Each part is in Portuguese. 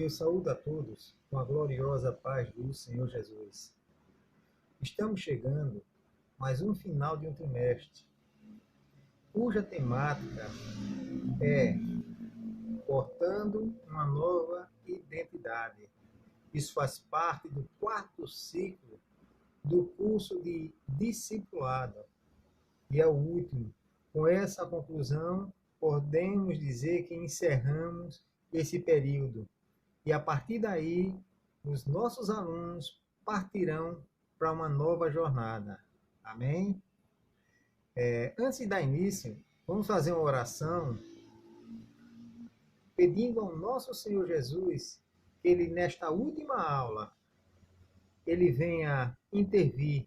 Eu saúdo a todos com a gloriosa paz do Senhor Jesus. Estamos chegando mais um final de um trimestre, cuja temática é portando uma nova identidade. Isso faz parte do quarto ciclo do curso de discipulado e é o último. Com essa conclusão, podemos dizer que encerramos esse período e a partir daí os nossos alunos partirão para uma nova jornada. Amém? Antes de dar início, vamos fazer uma oração pedindo ao nosso Senhor Jesus que Ele, nesta última aula, Ele venha intervir,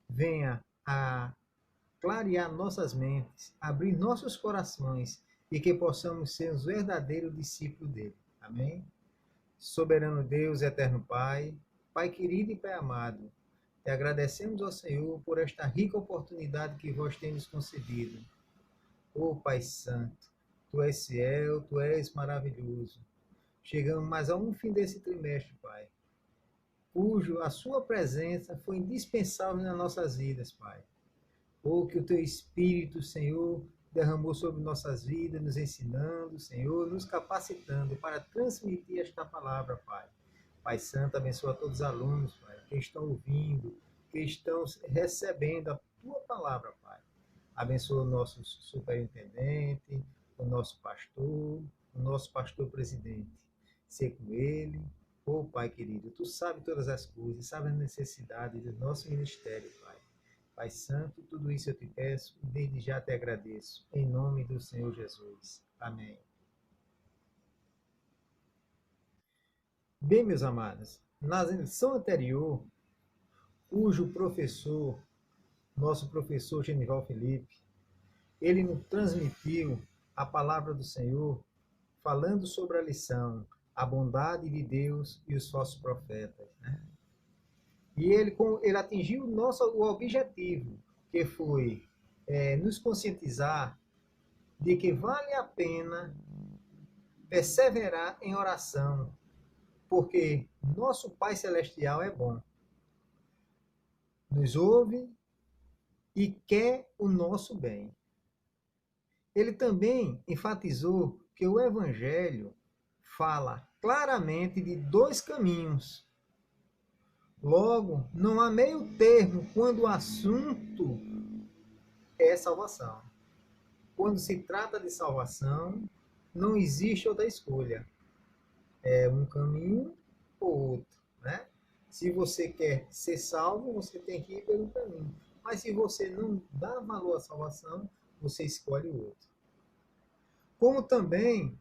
venha a clarear nossas mentes, abrir nossos corações e que possamos ser os verdadeiros discípulos dele. Amém? Soberano Deus, eterno Pai, Pai querido e Pai amado, te agradecemos ao Senhor por esta rica oportunidade que vós temos concedido. Ó Pai Santo, Tu és fiel, Tu és maravilhoso. Chegamos mais a um fim desse trimestre, Pai, cujo a Sua presença foi indispensável nas nossas vidas, Pai. Ou que o Teu Espírito, Senhor, derramou sobre nossas vidas, nos ensinando, Senhor, nos capacitando para transmitir esta palavra, Pai. Pai Santo, abençoa todos os alunos, Pai, que estão ouvindo, que estão recebendo a Tua palavra, Pai. Abençoa o nosso superintendente, o nosso pastor presidente. Ser com ele. Ô Pai querido, Tu sabes todas as coisas, sabes as necessidades do nosso ministério, Pai. Pai Santo, tudo isso eu te peço e desde já te agradeço. Em nome do Senhor Jesus. Amém. Bem, meus amados, na lição anterior, cujo professor, nosso professor Genival Felipe, ele nos transmitiu a palavra do Senhor, falando sobre a lição, a bondade de Deus e os falsos profetas, né? E ele atingiu o objetivo, que foi nos conscientizar de que vale a pena perseverar em oração, porque nosso Pai Celestial é bom. Nos ouve e quer o nosso bem. Ele também enfatizou que o Evangelho fala claramente de dois caminhos. Logo, não há meio termo quando o assunto é salvação. Quando se trata de salvação, não existe outra escolha. É um caminho ou outro, né? Se você quer ser salvo, você tem que ir pelo caminho. Mas se você não dá valor à salvação, você escolhe o outro. Como também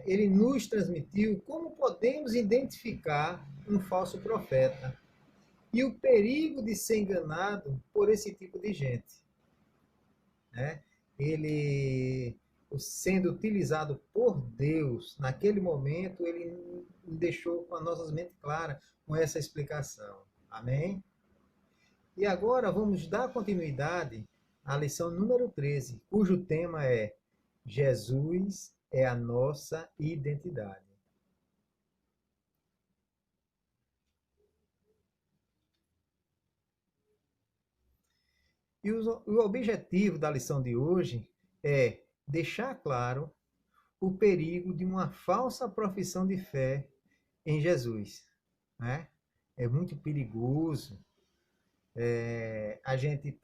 ele nos transmitiu como podemos identificar um falso profeta e o perigo de ser enganado por esse tipo de gente, né? Ele, sendo utilizado por Deus, naquele momento, ele deixou com as nossas mentes claras com essa explicação. Amém? E agora vamos dar continuidade à lição número 13, cujo tema é Jesus é a nossa identidade. E o objetivo da lição de hoje é deixar claro o perigo de uma falsa profissão de fé em Jesus, né? É muito perigoso a gente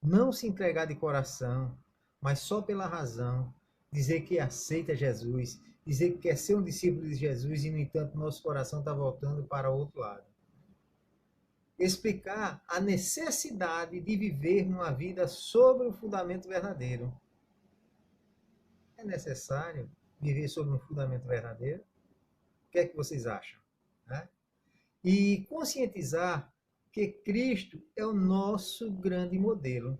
não se entregar de coração, mas só pela razão, dizer que aceita Jesus, dizer que quer ser um discípulo de Jesus e, no entanto, nosso coração está voltando para o outro lado. Explicar a necessidade de viver uma vida sobre o fundamento verdadeiro. É necessário viver sobre um fundamento verdadeiro? O que é que vocês acham? Né? E conscientizar que Cristo é o nosso grande modelo,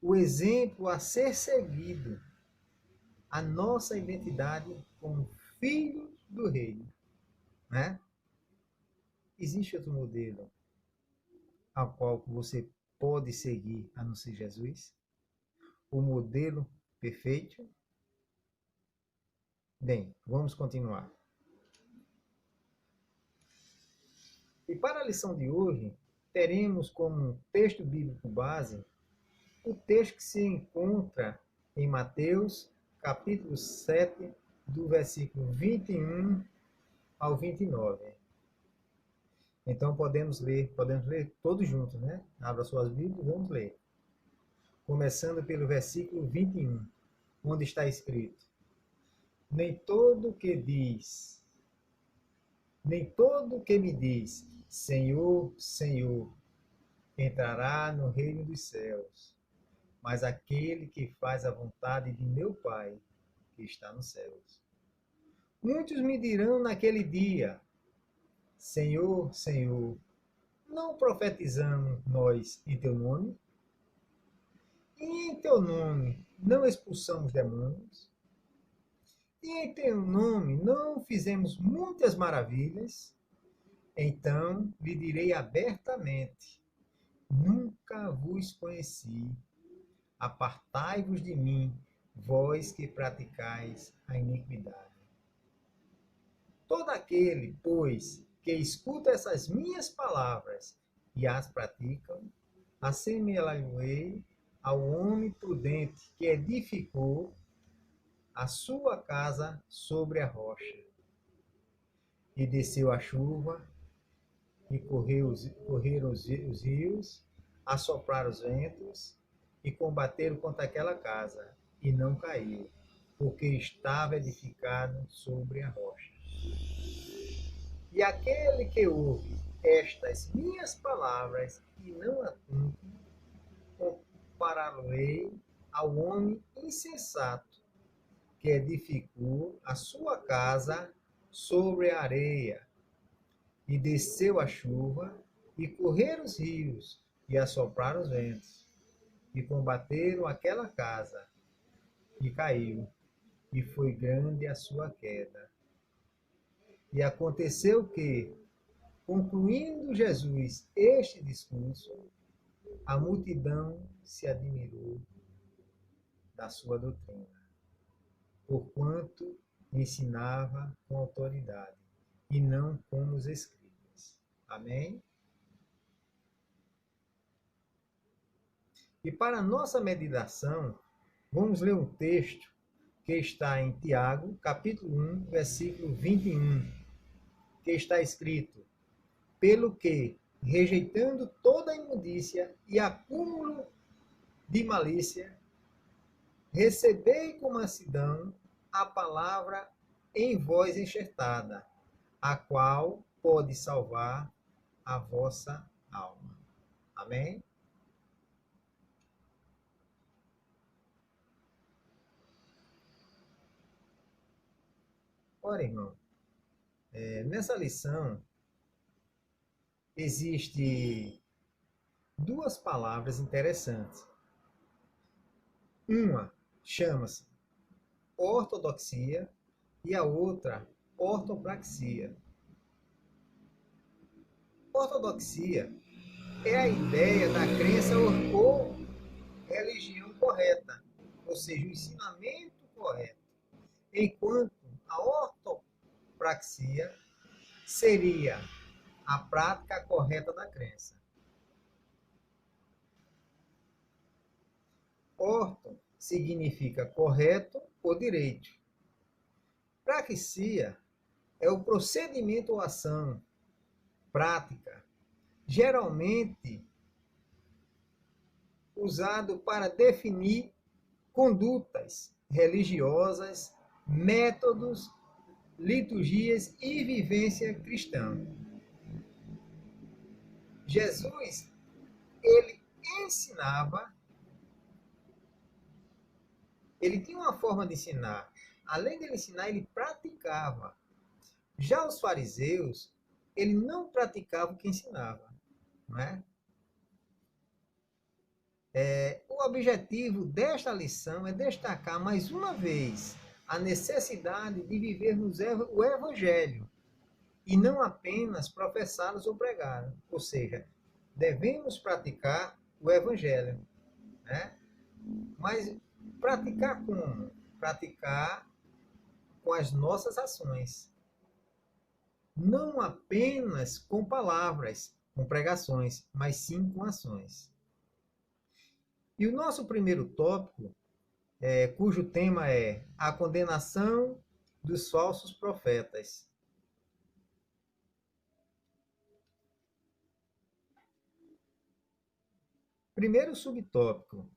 o exemplo a ser seguido, a nossa identidade como filho do reino. Né? Existe outro modelo ao qual você pode seguir a não ser Jesus? O modelo perfeito? Bem, vamos continuar. E para a lição de hoje, teremos como texto bíblico base o texto que se encontra em Mateus, capítulo 7, do versículo 21 ao 29. Então podemos ler todos juntos, né? Abra suas Bíblias e vamos ler. Começando pelo versículo 21, onde está escrito: Nem todo que me diz, Senhor, Senhor, entrará no reino dos céus, mas aquele que faz a vontade de meu Pai, que está nos céus. Muitos me dirão naquele dia: Senhor, Senhor, não profetizamos nós em teu nome? E em teu nome não expulsamos demônios? E em teu nome não fizemos muitas maravilhas? Então lhe direi abertamente: Nunca vos conheci. Apartai-vos de mim, vós que praticais a iniquidade. Todo aquele, pois, que escuta essas minhas palavras e as praticam, assemelhá-lo-ei ao homem prudente que edificou a sua casa sobre a rocha. E desceu a chuva, e correram os rios, assopraram os ventos, e combateram contra aquela casa, e não caiu, porque estava edificado sobre a rocha. E aquele que ouve estas minhas palavras e não as cumpre, compará-lo-ei ao homem insensato, que edificou a sua casa sobre a areia, e desceu a chuva, e correram os rios, e assopraram os ventos, e combateram aquela casa, e caiu, e foi grande a sua queda. E aconteceu que, concluindo Jesus este discurso, a multidão se admirou da sua doutrina, porquanto ensinava com autoridade, e não como os escribas. Amém? E para a nossa meditação, vamos ler um texto que está em Tiago, capítulo 1, versículo 21, que está escrito: Pelo que, rejeitando toda imundícia e acúmulo de malícia, recebei com mansidão a palavra em vós enxertada, a qual pode salvar a vossa alma. Amém? Ora, irmão, nessa lição existe duas palavras interessantes. Uma chama-se ortodoxia e a outra ortopraxia. Ortodoxia é a ideia da crença ou religião correta, ou seja, o ensinamento correto, enquanto a ortopraxia seria a prática correta da crença. Orto significa correto ou direito. Praxia é o procedimento ou ação, prática, geralmente usado para definir condutas religiosas, métodos, liturgias e vivência cristã. Jesus, ele ensinava, ele tinha uma forma de ensinar. Além de ele ensinar, ele praticava. Já os fariseus, ele não praticava o que ensinava, não é? O objetivo desta lição é destacar mais uma vez a necessidade de vivermos o Evangelho e não apenas professá-los ou pregá-los. Ou seja, devemos praticar o Evangelho. Né? Mas praticar como? Praticar com as nossas ações. Não apenas com palavras, com pregações, mas sim com ações. E o nosso primeiro tópico, cujo tema é a condenação dos falsos profetas. Primeiro subtópico,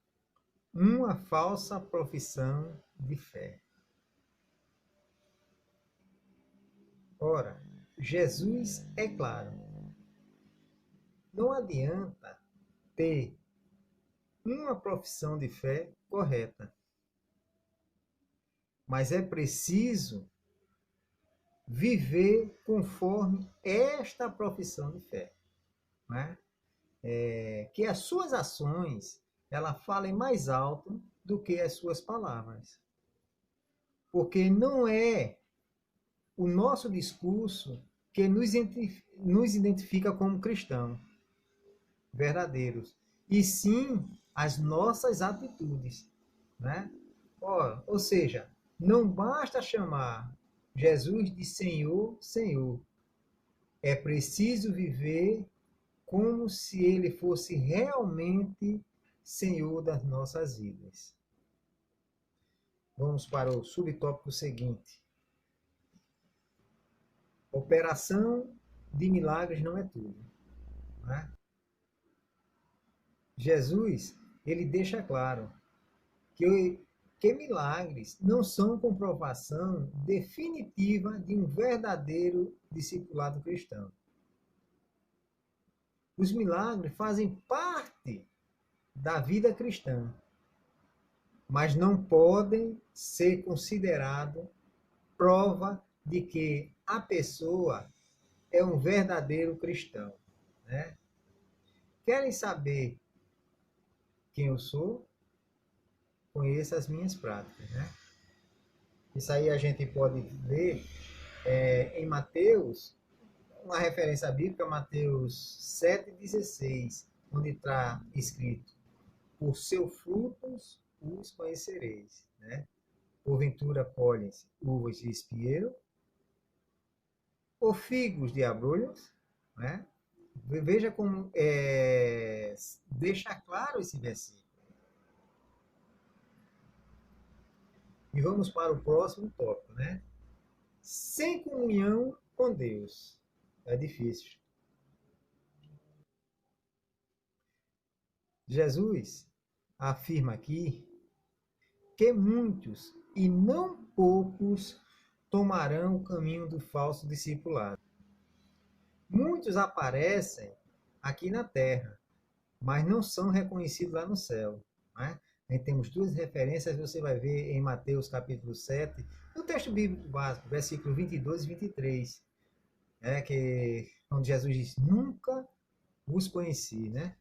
uma falsa profissão de fé. Ora, Jesus é claro. Não adianta ter uma profissão de fé correta, mas é preciso viver conforme esta profissão de fé, né? Que as suas ações falem mais alto do que as suas palavras, porque não é o nosso discurso que nos identifica como cristãos verdadeiros, e sim as nossas atitudes, né? Ou seja, não basta chamar Jesus de Senhor, Senhor. É preciso viver como se ele fosse realmente Senhor das nossas vidas. Vamos para o subtópico seguinte. Operação de milagres não é tudo, né? Jesus, ele deixa claro que milagres não são comprovação definitiva de um verdadeiro discipulado cristão. Os milagres fazem parte da vida cristã, mas não podem ser considerados prova de que a pessoa é um verdadeiro cristão, né? Querem saber quem eu sou? Conheça as minhas práticas, né? Isso aí a gente pode ver em Mateus, uma referência bíblica, Mateus 7,16, onde está escrito: por seus frutos os conhecereis, né? Porventura colhem-se uvas de espinheiro ou figos de abrolhos, né? Veja como deixa claro esse versículo. E vamos para o próximo tópico, né? Sem comunhão com Deus. É difícil. Jesus afirma aqui que muitos, e não poucos, tomarão o caminho do falso discipulado. Muitos aparecem aqui na terra, mas não são reconhecidos lá no céu, né? Temos duas referências, você vai ver em Mateus capítulo 7, no texto bíblico básico, versículo 22 e 23, onde Jesus diz: nunca os conheci, né?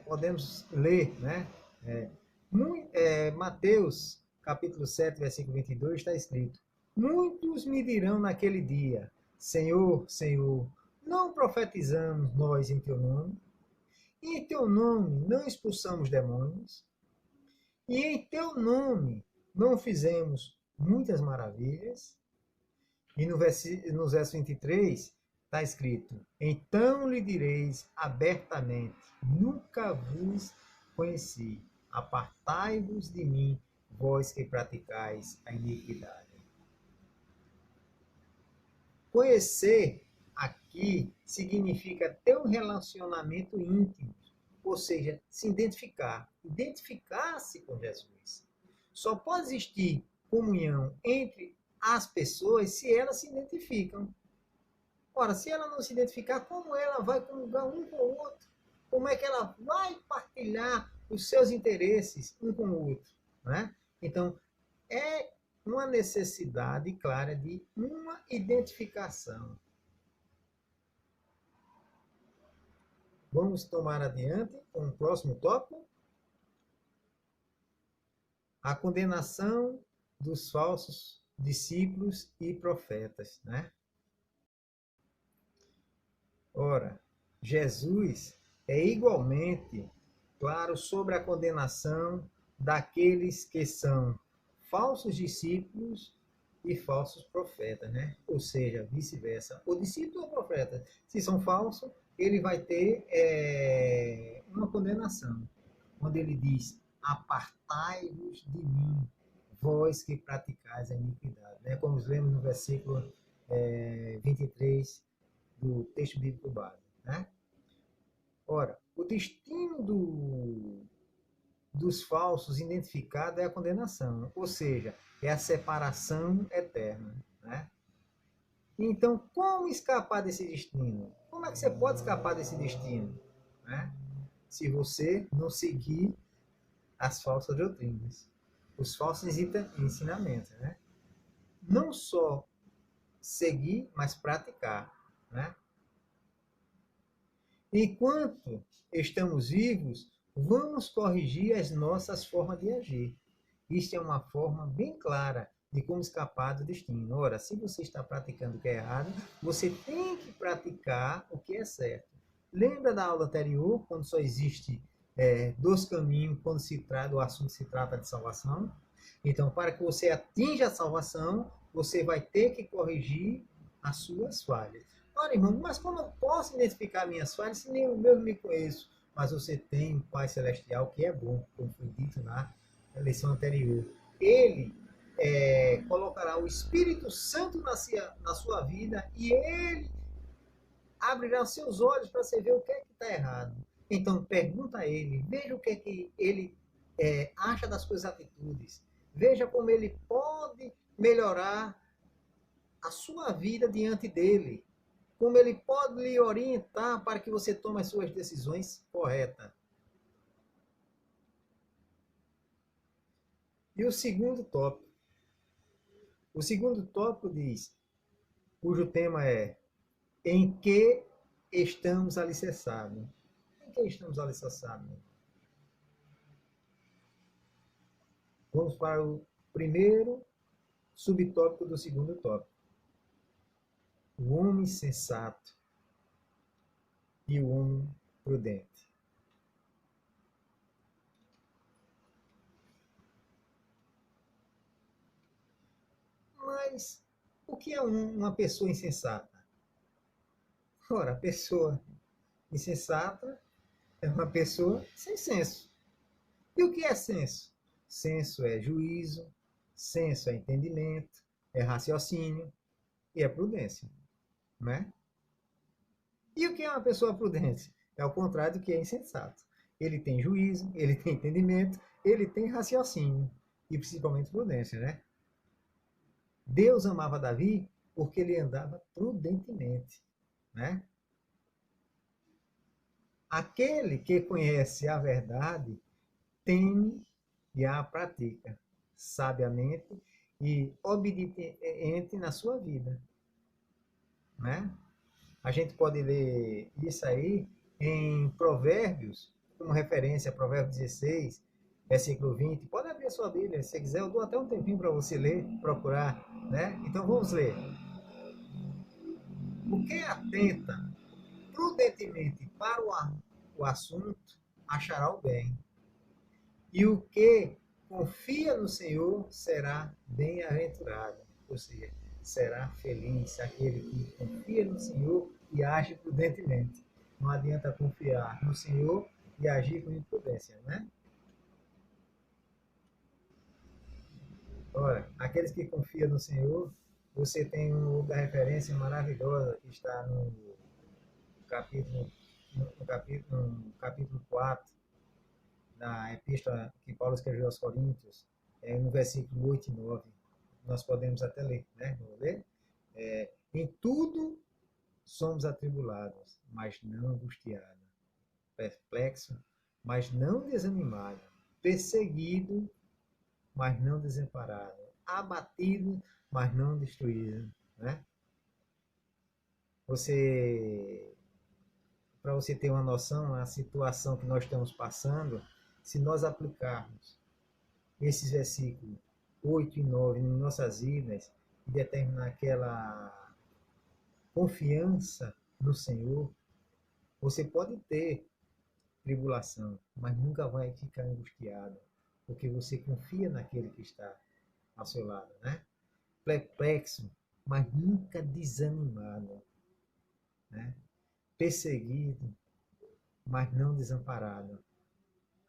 Podemos ler, né? Mateus capítulo 7, versículo 22, está escrito: muitos me dirão naquele dia: Senhor, Senhor, não profetizamos nós em teu nome? E em teu nome não expulsamos demônios? E em teu nome não fizemos muitas maravilhas? E no verso 23 está escrito: então lhe direis abertamente: nunca vos conheci. Apartai-vos de mim, vós que praticais a iniquidade. Conhecer aqui significa ter um relacionamento íntimo, ou seja, se identificar-se com Jesus. Só pode existir comunhão entre as pessoas se elas se identificam. Ora, se ela não se identificar, como ela vai comungar um com o outro? Como é que ela vai partilhar os seus interesses um com o outro, né? Então, é uma necessidade clara de uma identificação. Vamos tomar adiante com o próximo tópico. A condenação dos falsos discípulos e profetas, né? Ora, Jesus é igualmente claro sobre a condenação daqueles que são falsos discípulos e falsos profetas, né? Ou seja, vice-versa. O discípulo ou o profeta, se são falsos, ele vai ter uma condenação, onde ele diz: apartai-vos de mim, vós que praticais a iniquidade. Né? Como lemos no versículo 23 do texto bíblico base. Né? Ora, o destino dos falsos identificado é a condenação, ou seja, é a separação eterna. Né? Então, como escapar desse destino? Como é que você pode escapar desse destino? Né? Se você não seguir as falsas doutrinas, os falsos ensinamentos. Né? Não só seguir, mas praticar. Né? Enquanto estamos vivos, vamos corrigir as nossas formas de agir. Isto é uma forma bem clara de como escapar do destino. Ora, se você está praticando o que é errado, você tem que praticar o que é certo. Lembra da aula anterior, quando só existe dois caminhos quando o assunto se trata de salvação? Então, para que você atinja a salvação, você vai ter que corrigir as suas falhas. Ora, irmão, mas como eu posso identificar minhas falhas se nem eu mesmo me conheço? Mas você tem um Pai Celestial que é bom, como foi dito na lição anterior. Ele colocará o Espírito Santo na sua vida e ele abrirá os seus olhos para você ver o que é que está errado. Então, pergunta a ele, veja o que é que ele acha das suas atitudes, veja como ele pode melhorar a sua vida diante dele, como ele pode lhe orientar para que você tome as suas decisões corretas. E o segundo tópico. O segundo tópico diz, cujo tema é em que estamos alicerçados. Em que estamos alicerçados? Vamos para o primeiro subtópico do segundo tópico. O homem sensato e o homem prudente. Mas o que é uma pessoa insensata? Ora, a pessoa insensata é uma pessoa sem senso. E o que é senso? Senso é juízo, senso é entendimento, é raciocínio e é prudência. Não é? E o que é uma pessoa prudente? É o contrário do que é insensato. Ele tem juízo, ele tem entendimento, ele tem raciocínio e principalmente prudência, né? Deus amava Davi porque ele andava prudentemente, né? Aquele que conhece a verdade teme e a pratica sabiamente e obediente na sua vida, né? A gente pode ler isso aí em Provérbios, como referência, Provérbios 16, versículo 20. Pode abrir a sua Bíblia, se quiser, eu dou até um tempinho para você ler, procurar, né? Então vamos ler. O que atenta prudentemente para o assunto, achará o bem. E o que confia no Senhor será bem-aventurado. Ou seja, será feliz aquele que confia no Senhor e age prudentemente. Não adianta confiar no Senhor e agir com imprudência, né? Ora, aqueles que confiam no Senhor, você tem um lugar de referência maravilhosa que está capítulo, no capítulo 4 na epístola que Paulo escreveu aos Coríntios, no versículo 8 e 9. Nós podemos até ler, né? Vamos ler? Em tudo somos atribulados, mas não angustiados, perplexos, mas não desanimados, perseguidos, mas não desamparados, abatidos, mas não destruídos, né? Para você ter uma noção, a situação que nós estamos passando, se nós aplicarmos esses versículos 8 e 9 em nossas vidas e determinar aquela confiança no Senhor, você pode ter tribulação, mas nunca vai ficar angustiado, porque você confia naquele que está ao seu lado, né? perplexo, mas nunca desanimado, né? Perseguido, mas não desamparado,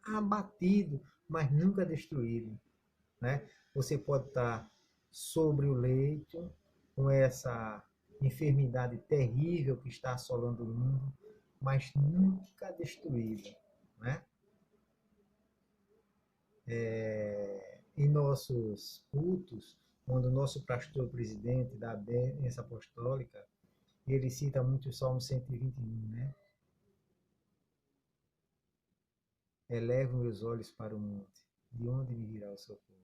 abatido, mas nunca destruído, né? Você pode estar sobre o leito com essa enfermidade terrível que está assolando o mundo, mas nunca destruído, né? Em nossos cultos, quando o nosso pastor presidente da bênção apostólica, ele cita muito o Salmo 121, né? Elevo meus olhos para o monte, de onde me virá o socorro?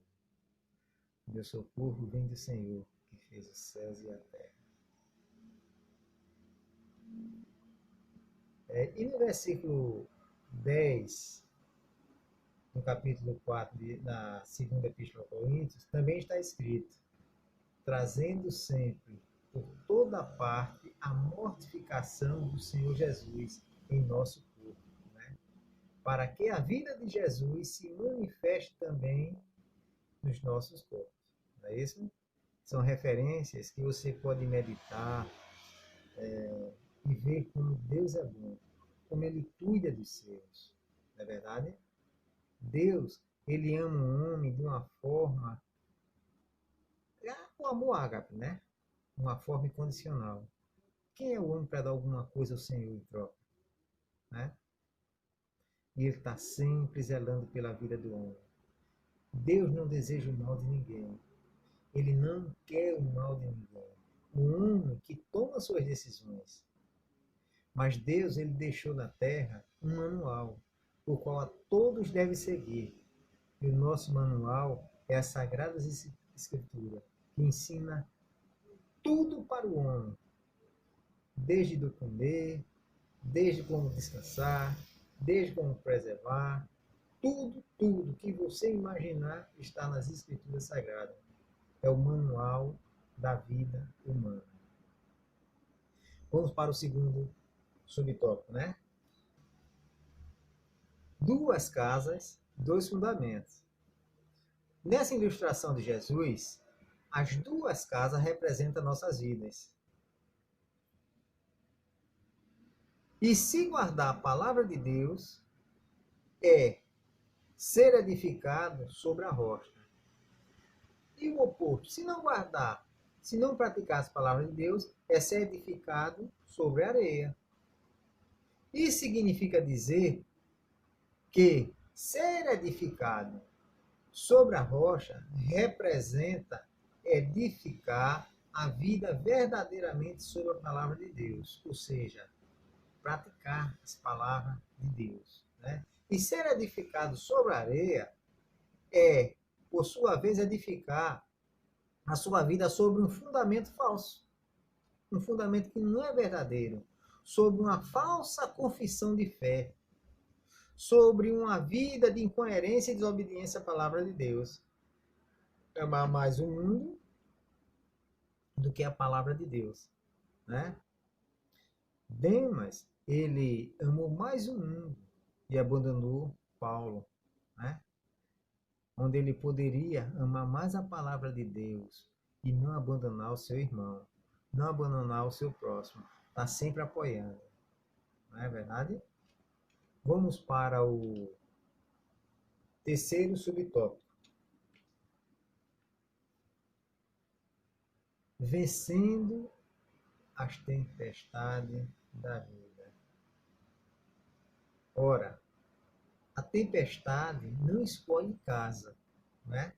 Meu socorro vem do Senhor, que fez os céus e a terra. E no versículo 10, no capítulo 4 da segunda epístola a Coríntios, também está escrito: trazendo sempre por toda parte a mortificação do Senhor Jesus em nosso corpo, né? Para que a vida de Jesus se manifeste também nos nossos corpos. Não é isso? São referências que você pode meditar e ver como Deus é bom, como Ele cuida dos seus. Não é verdade? Deus, Ele ama o homem de uma forma, o amor ágape, né? Uma forma incondicional. Quem é o homem para dar alguma coisa ao Senhor em troca? Né? E Ele está sempre zelando pela vida do homem. Deus não deseja o mal de ninguém. Ele não quer o mal de ninguém. O homem que toma suas decisões. Mas Deus, ele deixou na terra um manual, o qual a todos devem seguir. E o nosso manual é a Sagrada Escritura, que ensina tudo para o homem, desde do comer, desde como descansar, desde como preservar, tudo que você imaginar está nas Escrituras Sagradas. É o manual da vida humana. Vamos para o segundo subtópico, né? Duas casas, dois fundamentos. Nessa ilustração de Jesus, as duas casas representam nossas vidas. E se guardar a palavra de Deus, é ser edificado sobre a rocha. E o oposto, se não guardar, se não praticar as palavras de Deus, é ser edificado sobre a areia. Isso significa dizer que ser edificado sobre a rocha representa edificar a vida verdadeiramente sobre a palavra de Deus, ou seja, praticar as palavras de Deus, né? E ser edificado sobre a areia é, por sua vez, edificar a sua vida sobre um fundamento falso, um fundamento que não é verdadeiro, sobre uma falsa confissão de fé, sobre uma vida de incoerência e desobediência à palavra de Deus. Amar mais o mundo do que a palavra de Deus, né? Demas, ele amou mais o mundo e abandonou Paulo, né? Onde ele poderia amar mais a palavra de Deus e não abandonar o seu irmão, não abandonar o seu próximo, está sempre apoiando, não é verdade? Vamos para o terceiro subtópico. Vencendo as tempestades da vida. Ora, a tempestade não escolhe casa, né?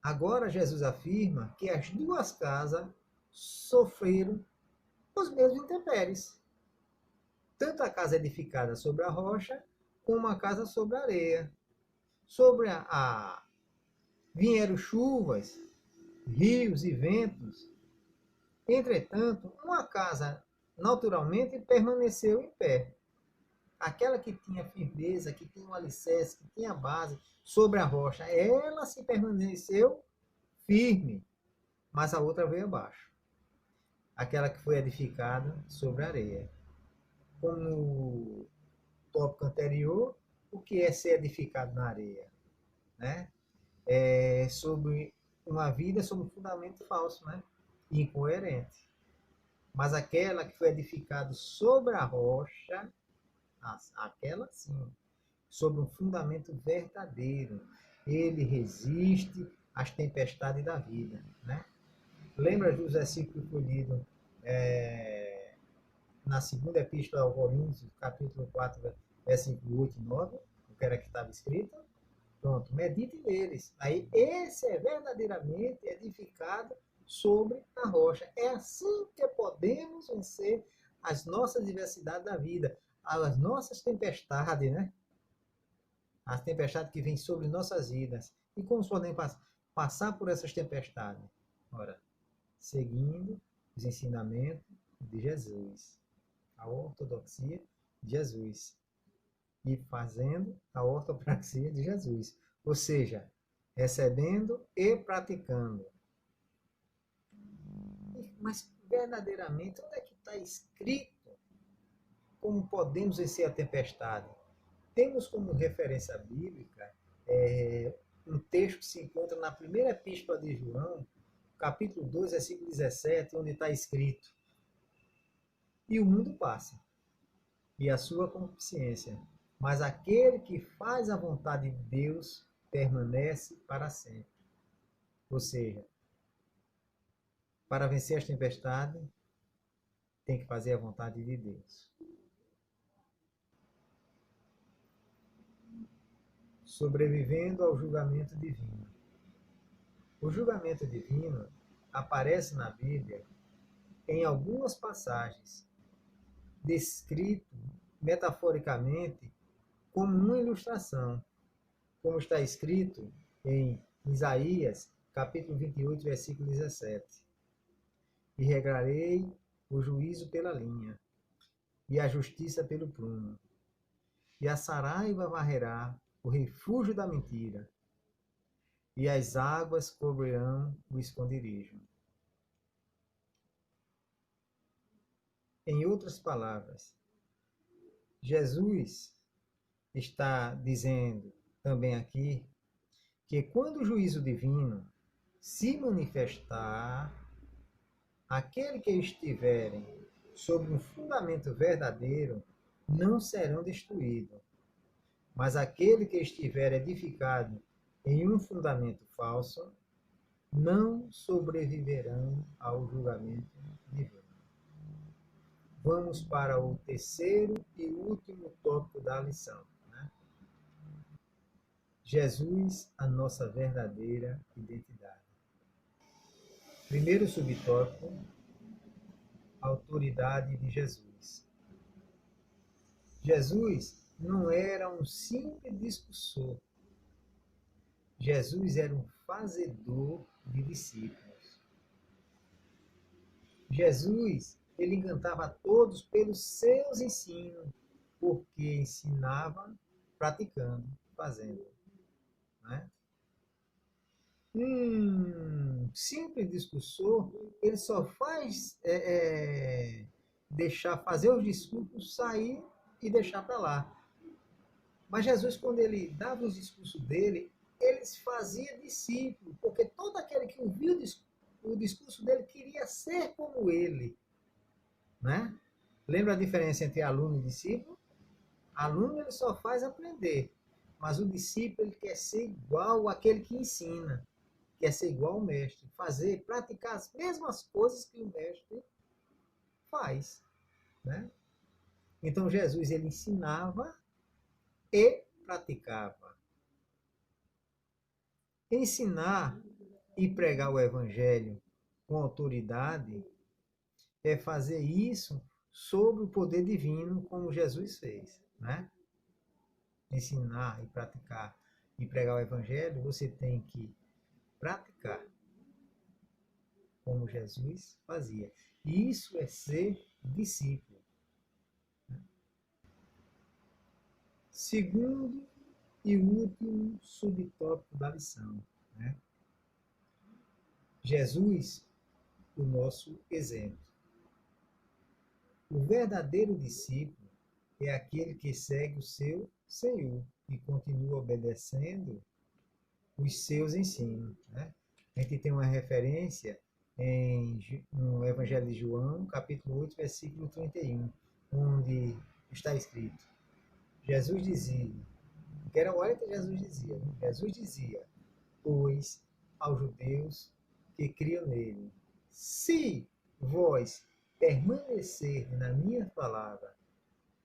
Agora Jesus afirma que as duas casas sofreram os mesmos intempéries. Tanto a casa edificada sobre a rocha, como a casa sobre a areia. Sobre vieram chuvas, rios e ventos. Entretanto, uma casa naturalmente permaneceu em pé. Aquela que tinha firmeza, que tinha um alicerce, que tinha base sobre a rocha, ela se permaneceu firme, mas a outra veio abaixo. Aquela que foi edificada sobre a areia. Como no tópico anterior, o que é ser edificado na areia? Né? É sobre uma vida sobre um fundamento falso, né? Incoerente. Mas aquela que foi edificada sobre a rocha, aquela sim, sobre um fundamento verdadeiro. Ele resiste às tempestades da vida, né? Lembra dos versículos que foi lido na segunda epístola aos Coríntios, capítulo 4, versículo 8 e 9, o que era que estava escrito? Pronto, medite neles. Aí, esse é verdadeiramente edificado sobre a rocha. É assim que podemos vencer as nossas diversidades da vida, as nossas tempestades, né? As tempestades que vêm sobre nossas vidas. E como podemos passar por essas tempestades? Ora, seguindo os ensinamentos de Jesus, a ortodoxia de Jesus, e fazendo a ortopraxia de Jesus, ou seja, recebendo e praticando. Mas verdadeiramente, onde é que está escrito como podemos vencer a tempestade? Temos como referência bíblica um texto que se encontra na primeira epístola de João, capítulo 2, versículo 17, onde está escrito: e o mundo passa, e a sua consciência, mas aquele que faz a vontade de Deus permanece para sempre. Ou seja, para vencer as tempestades, tem que fazer a vontade de Deus. Sobrevivendo ao julgamento divino. O julgamento divino aparece na Bíblia em algumas passagens, descrito metaforicamente como uma ilustração, como está escrito em Isaías, capítulo 28, versículo 17. E regrarei o juízo pela linha, e a justiça pelo prumo, e a saraiva varrerá o refúgio da mentira, e as águas cobrirão o esconderijo. Em outras palavras, Jesus está dizendo também aqui que quando o juízo divino se manifestar, aqueles que estiverem sobre um fundamento verdadeiro não serão destruídos, mas aquele que estiver edificado em um fundamento falso não sobreviverão ao julgamento divino. Vamos para o terceiro e último tópico da lição. Jesus, a nossa verdadeira identidade. Primeiro subtópico, autoridade de Jesus. Jesus não era um simples discursor. Jesus era um fazedor de discípulos. Jesus, ele encantava a todos pelos seus ensinos, porque ensinava praticando, fazendo. Né? Simples discursor, ele só faz deixar fazer os discursos, sair e deixar para lá. Mas Jesus, quando ele dava os discursos dele, ele fazia discípulo, porque todo aquele que ouvia o discurso dele queria ser como ele. Né? Lembra a diferença entre aluno e discípulo? Aluno ele só faz aprender, mas o discípulo ele quer ser igual àquele que ensina, quer ser igual ao mestre, fazer, praticar as mesmas coisas que o mestre faz. Né? Então Jesus ele ensinava e praticava. Ensinar e pregar o evangelho com autoridade é fazer isso sobre o poder divino, como Jesus fez. Né? Ensinar e praticar e pregar o evangelho, você tem que praticar como Jesus fazia. E isso é ser discípulo. Segundo e último subtópico da lição. Né? Jesus, o nosso exemplo. O verdadeiro discípulo é aquele que segue o seu Senhor e continua obedecendo os seus ensinos. Né? A gente tem uma referência no Evangelho de João, capítulo 8, versículo 31, onde está escrito, Jesus dizia, que era olha que Jesus dizia, né? Jesus dizia, pois aos judeus que criam nele, se vós permanecer na minha palavra,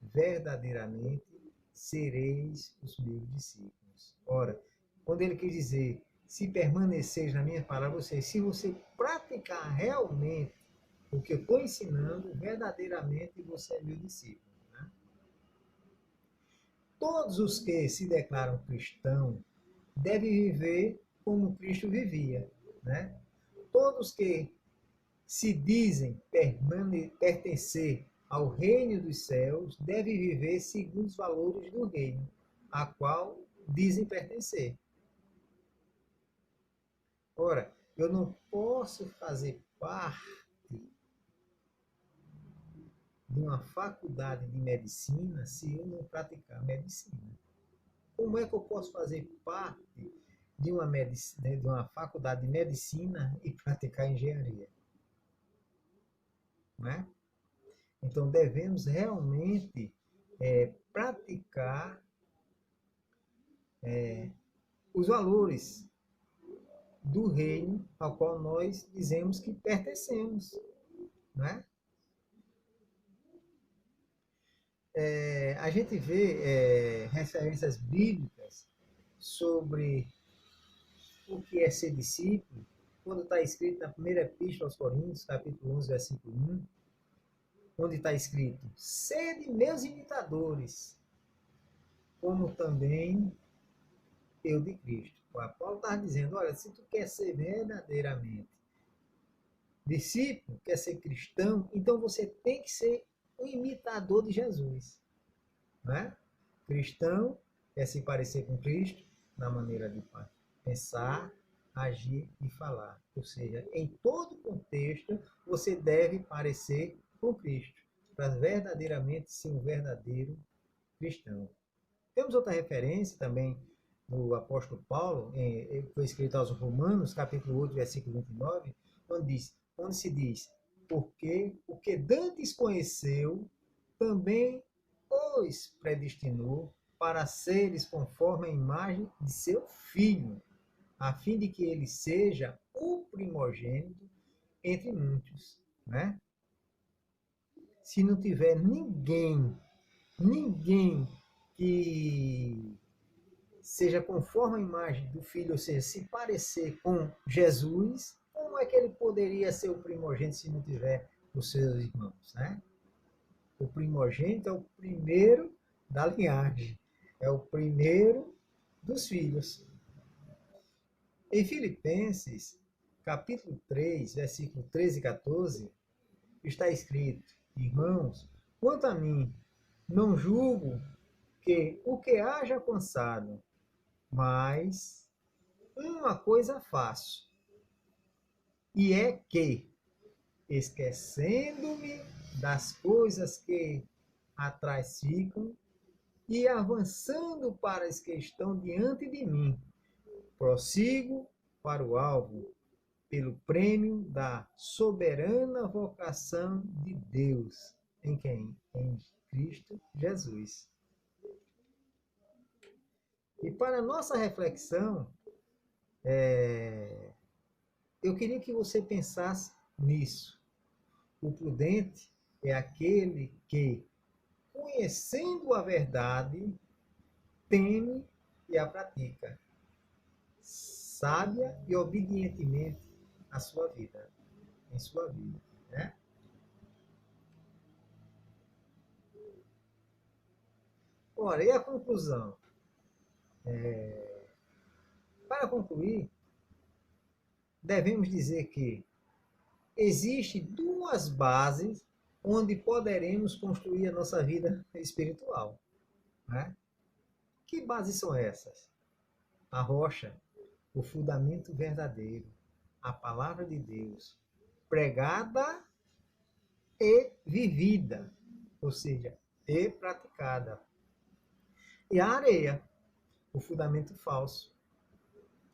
verdadeiramente sereis os meus discípulos. Ora, quando ele quis dizer, se permaneceis na minha palavra, ou seja, se você praticar realmente o que eu estou ensinando, verdadeiramente você é meu discípulo. Né? Todos os que se declaram cristãos devem viver como Cristo vivia. Né? Todos que se dizem pertencer ao reino dos céus devem viver segundo os valores do reino, a qual dizem pertencer. Ora, eu não posso fazer parte de uma faculdade de medicina se eu não praticar medicina. Como é que eu posso fazer parte de uma faculdade de medicina e praticar engenharia? Não é? Então, devemos realmente praticar os valores do reino ao qual nós dizemos que pertencemos. Não é? A gente vê referências bíblicas sobre o que é ser discípulo, quando está escrito na primeira epístola aos Coríntios, capítulo 11, versículo 1, onde está escrito, sede meus imitadores, como também eu de Cristo. O Paulo está dizendo, olha, se tu quer ser verdadeiramente discípulo, quer ser cristão, então você tem que ser um imitador de Jesus. Não é? Cristão é se parecer com Cristo na maneira de pensar, agir e falar. Ou seja, em todo contexto, você deve parecer com Cristo, para verdadeiramente ser um verdadeiro cristão. Temos outra referência também do apóstolo Paulo, foi escrito aos Romanos, capítulo 8, versículo 29, onde se diz, porque o que dantes conheceu, também os predestinou para seres conforme a imagem de seu Filho, a fim de que ele seja o primogênito entre muitos. Né? Se não tiver ninguém que seja conforme a imagem do Filho, ou seja, se parecer com Jesus, como é que ele poderia ser o primogênito se não tiver os seus irmãos? Né? O primogênito é o primeiro da linhagem, é o primeiro dos filhos. Em Filipenses, capítulo 3, versículo 13 e 14, está escrito, irmãos, quanto a mim, não julgo que o que haja alcançado, mas uma coisa faço, e é que, esquecendo-me das coisas que atrás ficam e avançando para as que estão diante de mim, prossigo para o alvo, pelo prêmio da soberana vocação de Deus. Em quem? Em Cristo Jesus. E para nossa reflexão, eu queria que você pensasse nisso. O prudente é aquele que, conhecendo a verdade, teme e a pratica, sábia e obedientemente em sua vida. Né? Ora, e a conclusão? Para concluir, devemos dizer que existem duas bases onde poderemos construir a nossa vida espiritual. Né? Que bases são essas? A rocha, o fundamento verdadeiro, a palavra de Deus, pregada e vivida, ou seja, e praticada. E a areia, o fundamento falso,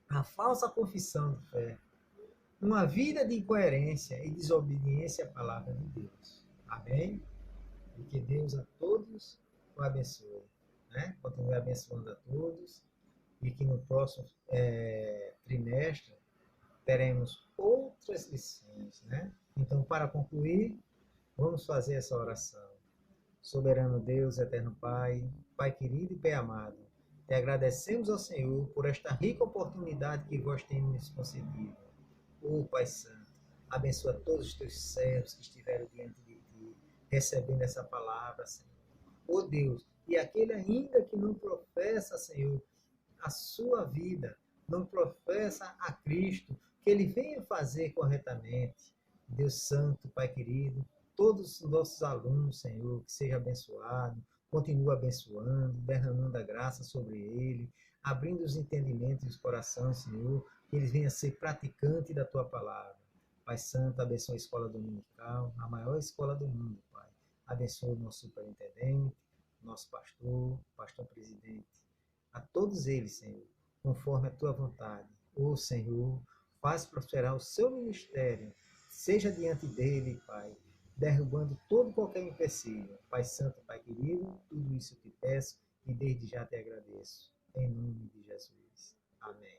a falsa confissão de fé, uma vida de incoerência e desobediência à palavra de Deus. Amém? E que Deus a todos o abençoe. Né? Continue abençoando a todos e que no próximo trimestre teremos outras lições. Né? Então, para concluir, vamos fazer essa oração. Soberano Deus, eterno Pai, Pai querido e Pai amado, te agradecemos ao Senhor por esta rica oportunidade que vós temos nos concedido. Pai Santo, abençoa todos os teus servos que estiveram diante de ti, recebendo essa palavra, Senhor. Deus, e aquele ainda que não professa, Senhor, a sua vida, não professa a Cristo, que ele venha fazer corretamente. Deus Santo, Pai querido, todos os nossos alunos, Senhor, que seja abençoado, continua abençoando, derramando a graça sobre ele, abrindo os entendimentos e os corações, Senhor, que eles venham ser praticantes da tua palavra. Pai Santo, abençoa a escola dominical, a maior escola do mundo, Pai. Abençoa o nosso superintendente, nosso pastor, pastor presidente, a todos eles, Senhor, conforme a tua vontade. Senhor, faz prosperar o seu ministério, seja diante dele, Pai, derrubando todo qualquer empecilho. Pai Santo, Pai querido, tudo isso eu te peço e desde já te agradeço. Em nome de Jesus. Amém.